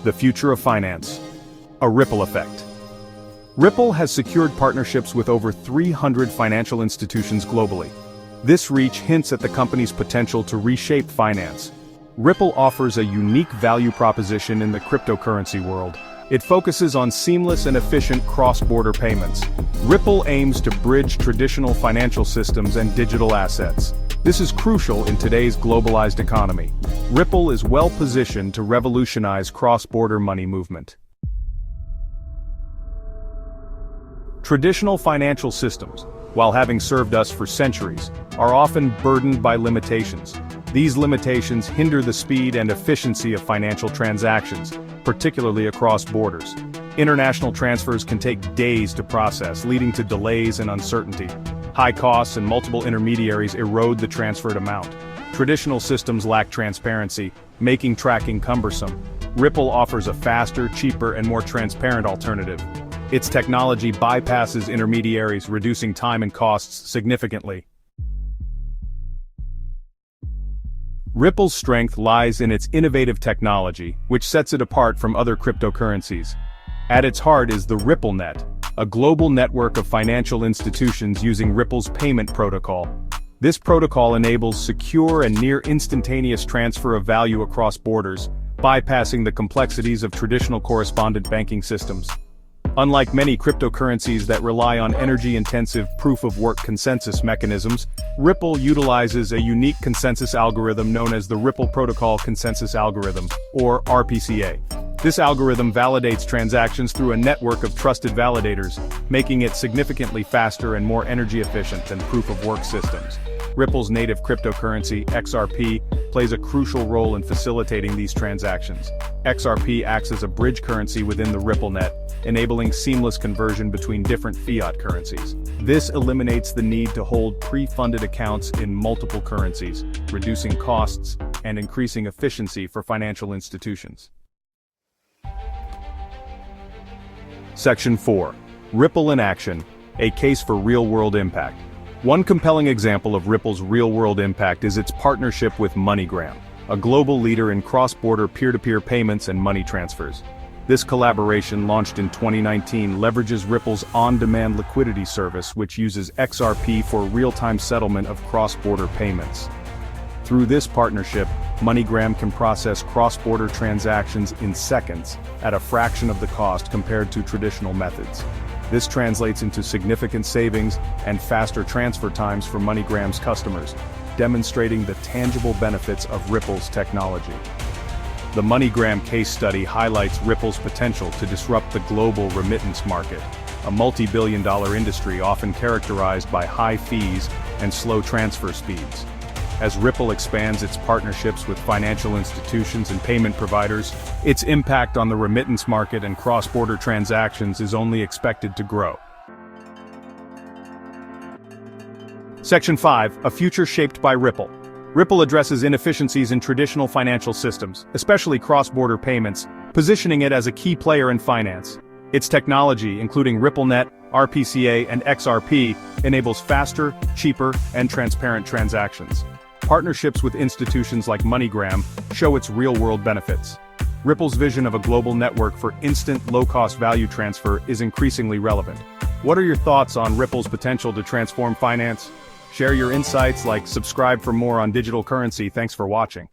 The future of finance. A ripple effect. Ripple has secured partnerships with over 300 financial institutions globally. This reach hints at the company's potential to reshape finance. Ripple offers a unique value proposition in the cryptocurrency world. It focuses on seamless and efficient cross-border payments. Ripple aims to bridge traditional financial systems and digital assets. This is crucial in today's globalized economy. Ripple is well-positioned to revolutionize cross-border money movement. Traditional financial systems, while having served us for centuries, are often burdened by limitations. These limitations hinder the speed and efficiency of financial transactions, particularly across borders. International transfers can take days to process, leading to delays and uncertainty. High costs and multiple intermediaries erode the transferred amount. Traditional systems lack transparency, making tracking cumbersome. Ripple offers a faster, cheaper, and more transparent alternative. Its technology bypasses intermediaries, reducing time and costs significantly. Ripple's strength lies in its innovative technology, which sets it apart from other cryptocurrencies. At its heart is the RippleNet, a global network of financial institutions using Ripple's payment protocol. This protocol enables secure and near-instantaneous transfer of value across borders, bypassing the complexities of traditional correspondent banking systems. Unlike many cryptocurrencies that rely on energy-intensive proof-of-work consensus mechanisms, Ripple utilizes a unique consensus algorithm known as the Ripple Protocol Consensus Algorithm, or RPCA. This algorithm validates transactions through a network of trusted validators, making it significantly faster and more energy-efficient than proof-of-work systems. Ripple's native cryptocurrency, XRP, plays a crucial role in facilitating these transactions. XRP acts as a bridge currency within the RippleNet, enabling seamless conversion between different fiat currencies. This eliminates the need to hold pre-funded accounts in multiple currencies, reducing costs and increasing efficiency for financial institutions. Section 4. Ripple in Action, a case for real-world impact. One compelling example of Ripple's real-world impact is its partnership with MoneyGram, a global leader in cross-border peer-to-peer payments and money transfers. This collaboration, launched in 2019, leverages Ripple's on-demand liquidity service, which uses XRP for real-time settlement of cross-border payments. Through this partnership, MoneyGram can process cross-border transactions in seconds, at a fraction of the cost compared to traditional methods. This translates into significant savings and faster transfer times for MoneyGram's customers, demonstrating the tangible benefits of Ripple's technology. The MoneyGram case study highlights Ripple's potential to disrupt the global remittance market, a multi-billion-dollar industry often characterized by high fees and slow transfer speeds. As Ripple expands its partnerships with financial institutions and payment providers, its impact on the remittance market and cross-border transactions is only expected to grow. Section 5. A future shaped by Ripple. Ripple addresses inefficiencies in traditional financial systems, especially cross-border payments, positioning it as a key player in finance. Its technology, including RippleNet, RPCA, and XRP, enables faster, cheaper, and transparent transactions. Partnerships with institutions like MoneyGram show its real-world benefits. Ripple's vision of a global network for instant, low-cost value transfer is increasingly relevant. What are your thoughts on Ripple's potential to transform finance? Share your insights, subscribe for more on digital currency. Thanks for watching.